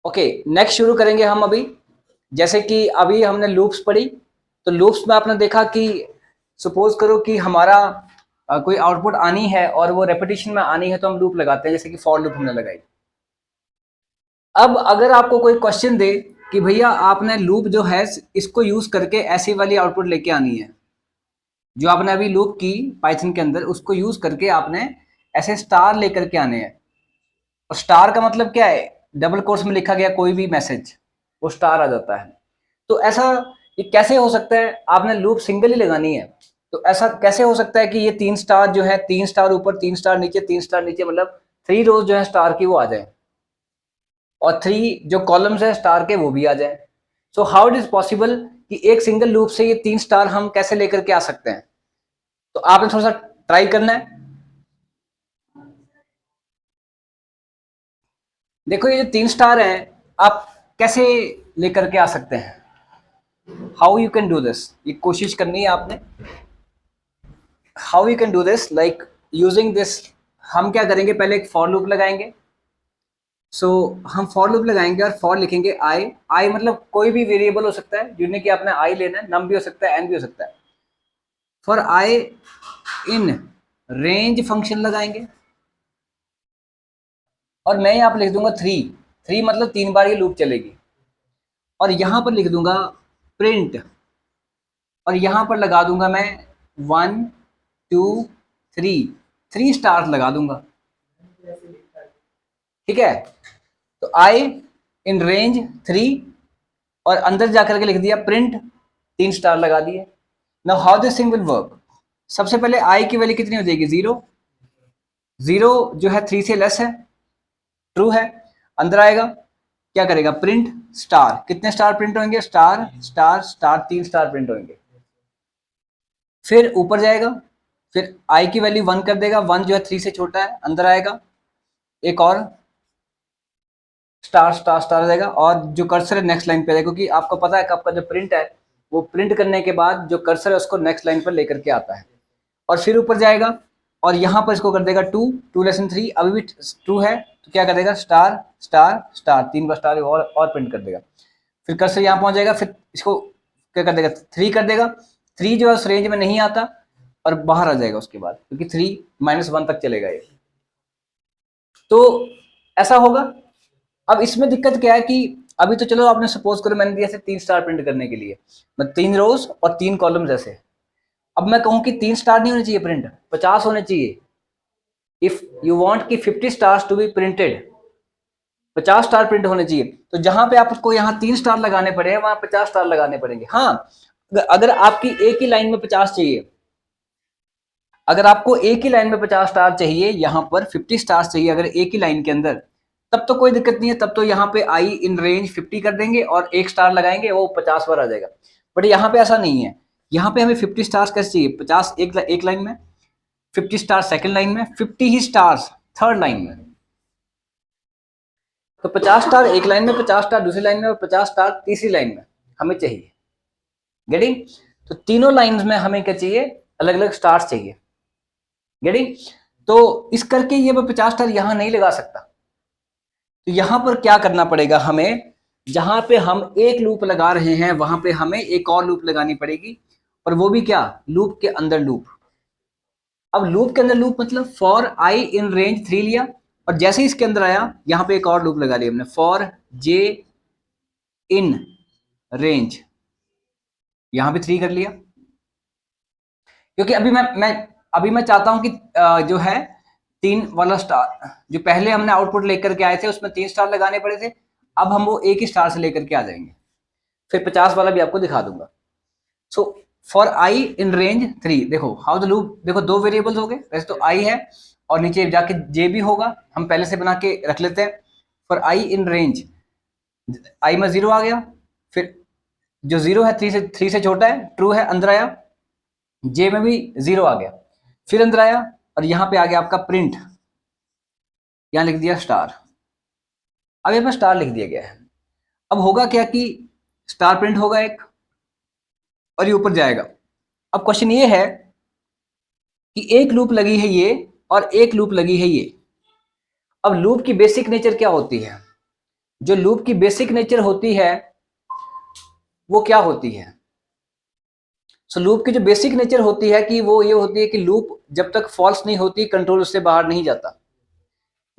Okay, next शुरू करेंगे हम अभी। जैसे कि अभी हमने लूप्स पढ़ी, तो लूप्स में आपने देखा कि सपोज करो कि हमारा कोई आउटपुट आनी है और वो रेपिटेशन में आनी है, तो हम लूप लगाते हैं, जैसे कि फॉर लूप हमने लगाई। अब अगर आपको कोई क्वेश्चन दे कि भैया आपने लूप जो है इसको यूज करके ऐसी वाली आउटपुट लेके आनी है, जो आपने अभी लूप की पाइथन के अंदर, उसको यूज करके आपने ऐसे स्टार लेकर के आने हैं। और स्टार का मतलब क्या है? डबल कोट्स में लिखा गया कोई भी मैसेज, वो स्टार आ जाता है। तो ऐसा ये कैसे हो सकता है? आपने लूप सिंगल ही लगानी है, तो ऐसा कैसे हो सकता है कि ये 3 स्टार जो है, 3 स्टार ऊपर 3 स्टार नीचे 3 स्टार नीचे, मतलब 3 रोज जो है स्टार की वो आ जाए, और 3 जो कॉलम्स है स्टार के वो भी आ जाए। So how it is possible कि एक सिंगल लूप से ये 3 स्टार हम कैसे लेकर के आ सकते हैं? तो आपने थोड़ा सा ट्राई करना है। देखो ये जो 3 स्टार हैं, आप कैसे लेकर के आ सकते हैं? How you can do this, ये कोशिश करनी है आपने। How you can do this like using this. हम क्या करेंगे, पहले एक फॉर लूप लगाएंगे। सो हम फॉर लूप लगाएंगे और फॉर लिखेंगे आई। आई मतलब कोई भी वेरिएबल हो सकता है, जिन्हें कि आपने आई लेना है, नम भी हो सकता है, एन भी हो सकता है। For I in range function लगाएंगे, और मैं यहाँ पर लिख दूंगा 3। 3 मतलब 3 बार ये लूप चलेगी। और यहाँ पर लिख दूंगा प्रिंट, और यहाँ पर लगा दूंगा मैं 1 2 3, 3 स्टार्स लगा दूंगा। ठीक है, तो आई इन रेंज 3, और अंदर जाकर के लिख दिया प्रिंट, 3 स्टार लगा दिए। Now how this thing will work. सबसे पहले आई की वैल्यू कितनी हो जाएगी? 0। 0 जो है 3 से लेस है, ट्रू है। अंदर आएगा, क्या करेगा? Print star. कितने स्टार प्रिंट होंगे? Star star star, 3 star print होंगे। फिर ऊपर जाएगा, फिर आई की वैल्यू 1 कर देगा, 1 जो है 3 से छोटा है। अंदर आएगा, एक और स्टार स्टार स्टार आ जाएगा, और जो कर्सर है नेक्स्ट लाइन पे आएगा, क्योंकि आपको पता है कि आपका जो प्रिंट है वो प्रिंट करने के बाद जो कर्सर है उसको नेक्स्ट लाइन पर लेकर के आता है। और फिर ऊपर जाएगा, और यहाँ पर इसको कर देगा 2, 2 <3। अभी भी ट्रू है, तो क्या कर देगा? स्टार स्टार स्टार, 3 बार स्टार और प्रिंट कर देगा। फिर कर्सर यहाँ पहुंच जाएगा, फिर इसको क्या कर देगा? 3 कर देगा। 3 जो है उस रेंज में नहीं आता और बाहर आ जाएगा उसके बाद, क्योंकि 3 -1 तक चलेगा ये। तो ऐसा होगा। अब इसमें दिक्कत क्या है कि अभी तो चलो आपने सपोज करो मैंने दिया 3 स्टार प्रिंट करने के लिए, मैं 3 रोज और 3 कॉलम जैसे। अब मैं कहूं कि 3 स्टार नहीं होने चाहिए प्रिंट, 50 होने चाहिए। इफ यू वांट कि 50 stars to be printed, 50 star print होने चाहिए। तो जहां पे आपको यहाँ 3 स्टार लगाने पड़े, वहां 50 स्टार लगाने पड़ेंगे। हाँ, अगर आपकी एक ही लाइन में 50 चाहिए, अगर आपको एक ही लाइन में 50 स्टार चाहिए, यहाँ पर 50 स्टार चाहिए अगर एक ही लाइन के अंदर, तब तो कोई दिक्कत नहीं है। तब तो यहाँ पे आई इन रेंज 50 कर देंगे और 1 स्टार लगाएंगे, वो 50 बार आ जाएगा। बट यहाँ पे ऐसा नहीं है। यहाँ पे हमें 50 स्टार्स कैसे चाहिए? 50 एक लाइन में, 50 स्टार सेकंड लाइन में, 50 ही स्टार्स थर्ड लाइन में। तो 50 स्टार एक लाइन में, 50 स्टार दूसरी लाइन में, और 50 स्टार तीसरी लाइन में हमें चाहिए। गेटिंग? तो तीनों लाइंस में हमें क्या चाहिए? अलग अलग स्टार्स चाहिए। गेटिंग? तो इस करके ये मैं 50 स्टार यहां नहीं लगा सकता। तो यहां पर क्या करना पड़ेगा हमें? जहां पे हम एक लूप लगा रहे हैं वहां पे हमें एक और लूप लगानी पड़ेगी, और वो भी क्या? लूप के अंदर लूप। अब लूप के अंदर लूप मतलब फॉर आई इन रेंज 3 लिया, और जैसे ही इसके अंदर आया यहां पे एक और लूप लगा लिया हमने, फॉर जे इन रेंज, यहां भी 3 कर लिया। क्योंकि अभी मैं चाहता हूं कि जो है 3 वाला स्टार, जो पहले हमने आउटपुट लेकर के आए थे उसमें 3 स्टार लगाने पड़े थे, अब हम वो एक ही स्टार से लेकर के आ जाएंगे। फिर 50 वाला भी आपको दिखा दूंगा। So for I in range 3, देखो हाउ द लूप। देखो 2 वेरिएबल्स हो गए, वैसे तो आई है और नीचे जाके जे भी होगा, हम पहले से बना के रख लेते हैं। फॉर आई इन रेंज, आई में 0 आ गया, फिर जो 0 है 3 से छोटा है, ट्रू है, अंदर आया। जे में भी 0 आ गया, फिर अंदर आया, और यहां पे आ गया आपका प्रिंट, यहां लिख दिया स्टार। अब यहाँ पे स्टार लिख दिया गया है। अब होगा क्या कि स्टार प्रिंट होगा एक, और ये ऊपर जाएगा। अब क्वेश्चन ये है कि एक लूप लगी है ये, और एक लूप लगी है ये। अब लूप की बेसिक नेचर क्या होती है? जो लूप की बेसिक नेचर होती है वो क्या होती है? सो लूप की जो बेसिक नेचर होती है कि वो ये होती है कि लूप जब तक फॉल्स नहीं होती कंट्रोल उससे बाहर नहीं जाता।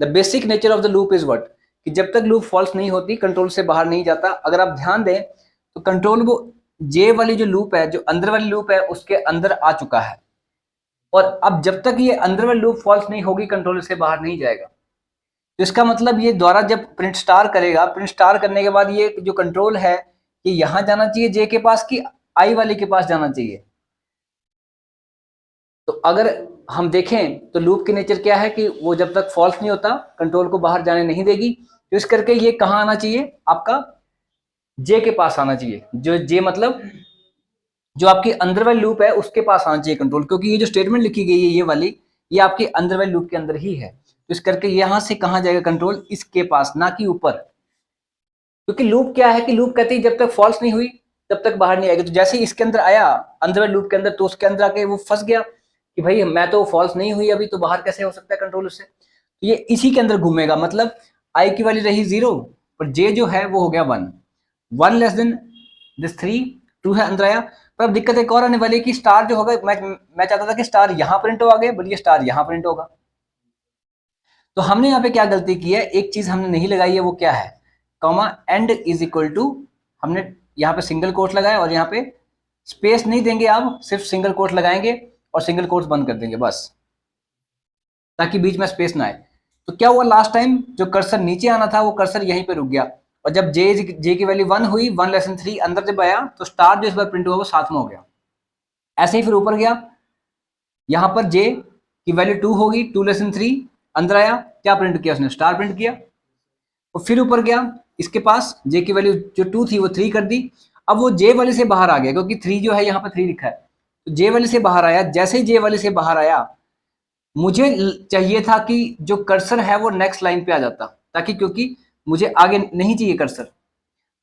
The basic nature of the loop is what, कि जब तक लूप फॉल्स नहीं होती कंट्रोल से बाहर नहीं जाता। अगर आप ध्यान दें तो कंट्रोल वो जे वाली जो लूप है, जो अंदर वाली लूप है, उसके अंदर आ चुका है, और अब जब तक ये अंदर वाली लूप फॉल्स नहीं होगी कंट्रोल से बाहर नहीं जाएगा। तो इसका मतलब ये द्वारा जब प्रिंट स्टार करेगा, प्रिंट स्टार करने के बाद ये जो कंट्रोल है ये यहां जाना चाहिए जे के पास कि आई वाले के पास जाना चाहिए। तो अगर हम देखें तो लूप की नेचर क्या है कि वो जब तक फॉल्स नहीं होता कंट्रोल को बाहर जाने नहीं देगी। तो इस करके ये कहाँ आना चाहिए, आपका जे के पास आना चाहिए। जो जे मतलब जो आपकी अंदर वाली लूप है उसके पास आना चाहिए कंट्रोल, क्योंकि ये जो स्टेटमेंट लिखी गई है ये वाली, ये आपके अंदर वाली लूप के अंदर ही है। तो इस करके यहां से कहाँ जाएगा कंट्रोल, इसके पास, ना कि ऊपर। क्योंकि लूप क्या है कि लूप कहती है जब तक फॉल्स नहीं हुई तब तक बाहर नहीं आएगी। तो जैसे ही इसके अंदर आया अंदर वाले लूप के अंदर, तो उसके अंदर आके वो फंस गया कि भाई मैं तो फॉल्स नहीं हुई अभी, तो बाहर कैसे हो सकता है कंट्रोल उससे। तो ये इसी के अंदर घूमेगा, मतलब आई की वैल्यू रही 0 और जे जो है वो हो गया 1, 1 लेस देन दिस 3, 2 है अंदर आया। पर अब दिक्कत एक और आने वाली है कि स्टार जो होगा, मैं चाहता था कि स्टार यहाँ प्रिंट हो आगे, बट ये स्टार यहाँ प्रिंट होगा। तो हमने यहाँ पे क्या गलती की है, एक चीज हमने नहीं लगाई है, वो क्या है, comma end is equal to, हमने यहाँ पे सिंगल कोट लगाया और यहाँ पे स्पेस नहीं देंगे, आप सिर्फ सिंगल कोट लगाएंगे और सिंगल कोट्स बंद कर देंगे बस, ताकि बीच में स्पेस ना आए। तो क्या हुआ, लास्ट टाइम जो कर्सर नीचे आना था वो कर्सर यहीं पे रुक गया, और जब जे की वैल्यू 1 हुई, 1 लेसन 3 अंदर जब आया तो स्टार जो इस बार प्रिंट हुआ वो साथ में हो गया। ऐसे ही फिर ऊपर गया, यहाँ पर जे की वैल्यू 2 होगी, 2 लेसन 3 अंदर आया, क्या प्रिंट किया उसने, स्टार प्रिंट किया। और फिर ऊपर गया, इसके पास जे की वैल्यू जो 2 थी वो 3 कर दी। अब वो जे वाले से बाहर आ गया, क्योंकि 3 जो है यहाँ पर 3 लिखा है, तो जे वाले से बाहर आया। जैसे ही जे वाले से बाहर आया, मुझे चाहिए था कि जो कर्सर है वो नेक्स्ट लाइन पे आ जाता, ताकि, क्योंकि मुझे आगे नहीं चाहिए कर्सर।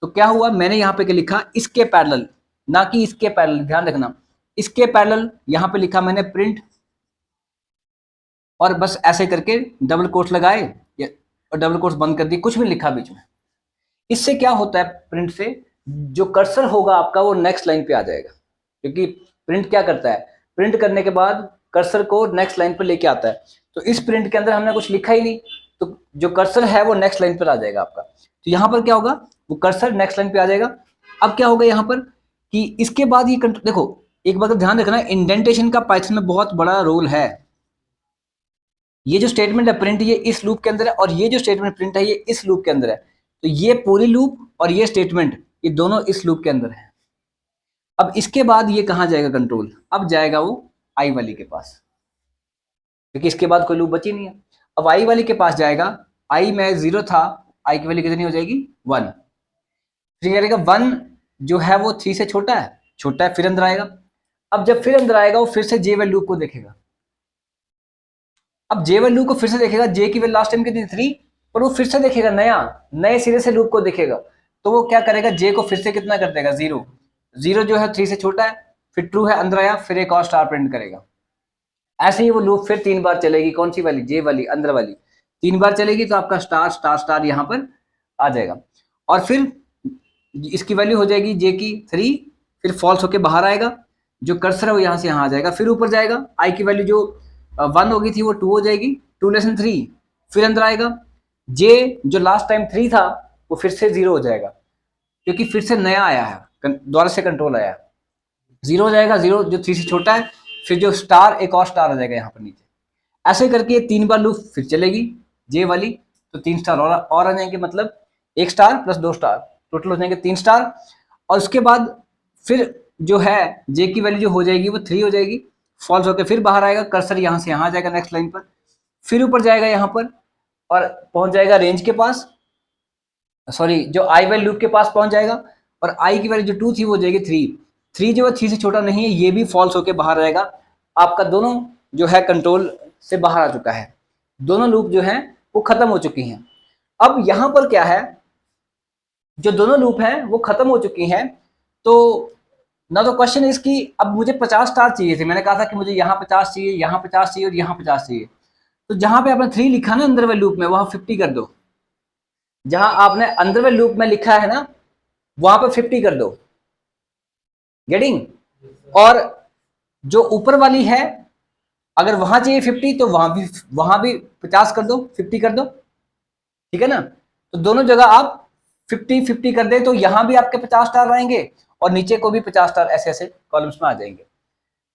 तो क्या हुआ, मैंने यहाँ पे क्या लिखा, इसके पैरेलल, ना कि इसके पैरेलल, ध्यान रखना, इसके पैरेलल यहाँ पे लिखा मैंने प्रिंट, और बस ऐसे करके डबल कोट्स लगाए और डबल कोट्स बंद कर दिए, कुछ भी लिखा बीच में। इससे क्या होता है, प्रिंट से जो कर्सर होगा आपका वो नेक्स्ट लाइन पे आ जाएगा, क्योंकि प्रिंट क्या करता है, प्रिंट करने के बाद कर्सर को नेक्स्ट लाइन पर लेके आता है। तो इस प्रिंट के अंदर हमने कुछ लिखा ही नहीं, तो जो कर्सर है वो नेक्स्ट लाइन पर आ जाएगा आपका। तो यहाँ पर क्या होगा, वो कर्सर नेक्स्ट लाइन पे आ जाएगा। अब क्या होगा यहाँ पर कि इसके बाद ये देखो, एक बात ध्यान रखना, इंडेंटेशन का पाइथन में बहुत बड़ा रोल है। ये जो स्टेटमेंट है प्रिंट, ये इस लूप के अंदर है, और ये जो स्टेटमेंट प्रिंट है ये इस लूप के अंदर है। तो ये पूरी लूप और ये स्टेटमेंट, ये दोनों इस लूप के अंदर है। अब इसके बाद ये कहाँ जाएगा कंट्रोल, अब जाएगा वो आई वाली के पास, क्योंकि इसके बाद कोई लूप बची नहीं है। अब आई वाली के पास जाएगा, आई में 0 था, आई की वैल्यू कितनी हो जाएगी 1, फिर करेगा 1 जो है वो 3 से छोटा है, फिर अंदर आएगा। अब जब फिर अंदर आएगा वो फिर से जे वैल्यू को देखेगा। अब जे वैल्यू को फिर से देखेगा, जे की वैल्यू लास्ट टाइम कितनी 3, पर वो फिर से देखेगा नए सिरे से लूप को देखेगा। तो वो क्या करेगा, जे को फिर से कितना कर देगा 0, 0 जो है 3 से छोटा है, फिर ट्रू है अंदर आया, फिर एक और स्टार प्रिंट करेगा। ऐसे ही वो लूप फिर 3 बार चलेगी, कौन सी वाली, जे वाली अंदर वाली 3 बार चलेगी। तो आपका स्टार स्टार स्टार यहाँ पर आ जाएगा, और फिर इसकी वैल्यू हो जाएगी जे की 3, फिर फॉल्स होके बाहर आएगा, जो कर्सर है वो यहाँ से यहाँ आ जाएगा, फिर ऊपर जाएगा, आई की वैल्यू जो 1 हो गई थी वो 2 हो जाएगी, 2 लेसन 3 फिर अंदर आएगा, जे जो लास्ट टाइम 3 था वो फिर से 0 हो जाएगा, क्योंकि फिर से नया आया है, दोबारा से कंट्रोल आया, 0 हो जाएगा, 0 जो 3 से छोटा है, फिर जो स्टार, एक और स्टार आ जाएगा यहाँ पर नीचे। ऐसे करके 3 बार लूप फिर चलेगी जे वाली, तो 3 स्टार और आ जाएंगे, मतलब 1 स्टार प्लस 2 स्टार टोटल हो जाएंगे 3 स्टार। और उसके बाद फिर जो है जे की वैल्यू जो हो जाएगी वो 3 हो जाएगी, फॉल्स होकर फिर बाहर आएगा, कर्सर यहाँ से यहाँ आ जाएगा नेक्स्ट लाइन पर, फिर ऊपर जाएगा यहाँ पर और पहुंच जाएगा रेंज के पास, सॉरी जो आई वैल्यू लूप के पास पहुंच जाएगा, और आई की वैल्यू जो 2 थी वो हो जाएगी 3 जो है 3 से छोटा नहीं है, ये भी फॉल्स होकर बाहर आएगा। आपका दोनों जो है कंट्रोल से बाहर आ चुका है, दोनों लूप जो है वो खत्म हो चुकी हैं। अब यहां पर क्या है, जो दोनों लूप हैं वो खत्म हो चुकी हैं। तो ना तो क्वेश्चन इसकी, अब मुझे 50 स्टार चाहिए थे, मैंने कहा था कि मुझे यहाँ 50 चाहिए, यहाँ 50 चाहिए और यहाँ 50 चाहिए। तो जहां पे आपने 3 लिखा ना अंदर वाले लूप में, वहां 50 कर दो, जहां आपने अंडरवेल लूप में लिखा है ना, वहां पर 50 कर दो। गेटिंग? और जो ऊपर वाली है, अगर वहां चाहिए 50 तो वहां भी 50 कर दो, 50 कर दो, ठीक है ना। तो दोनों जगह आप 50-50 कर दे तो यहां भी आपके 50 स्टार आएंगे और नीचे को भी 50 स्टार ऐसे ऐसे कॉलम्स में आ जाएंगे।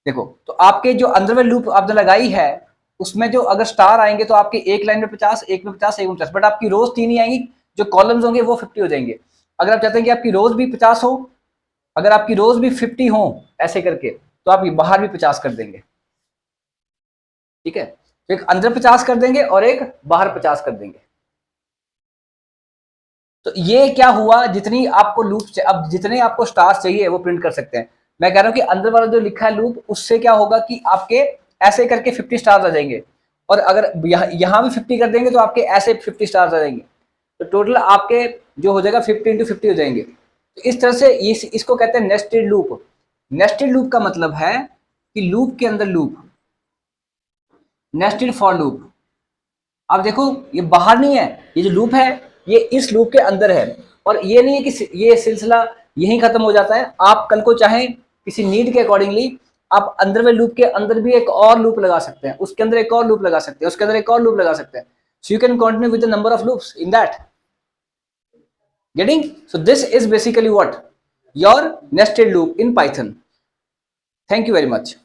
देखो, तो आपके जो अंडरवेल लूप आपने लगाई है उसमें जो अगर स्टार आएंगे तो आपके एक लाइन में 50, एक में 50, एक में 50, बट आपकी रोज 3 ही आएंगी, जो कॉलम्स होंगे वो 50 हो जाएंगे। अगर आप चाहते हैं कि आपकी रोज भी 50 हो, अगर आपकी रोज भी 50 हो ऐसे करके, तो आप बाहर भी 50 कर देंगे, ठीक है। तो एक अंदर 50 कर देंगे और एक बाहर 50 कर देंगे। तो ये क्या हुआ, जितनी आपको लूप, अब जितने आपको स्टार्स चाहिए वो प्रिंट कर सकते हैं। मैं कह रहा हूं कि अंदर वाला जो लिखा है लूप, उससे क्या होगा कि आपके ऐसे करके 50 स्टार्स आ जाएंगे, और अगर यहां भी 50 कर देंगे तो आपके ऐसे 50 स्टार्स आ जाएंगे। तो टोटल आपके जो हो जाएगा 50 × 50 हो जाएंगे। तो इस तरह से इसको कहते हैं नेस्टेड लूप। नेस्टेड लूप का मतलब है कि लूप के अंदर लूप, नेस्टेड फॉर लूप। अब देखो, ये बाहर नहीं है, ये जो लूप है ये इस लूप के अंदर है, और ये नहीं है कि ये सिलसिला यहीं खत्म हो जाता है। आप कल को चाहें किसी नीड के अकॉर्डिंगली आप अंदर में लूप के अंदर भी एक और लूप लगा सकते हैं, उसके अंदर एक और लूप लगा सकते हैं, उसके अंदर एक और लूप लगा सकते हैं। So you can continue with the number of loops in that. Getting? So this is basically what your nested loop in Python. Thank you very much.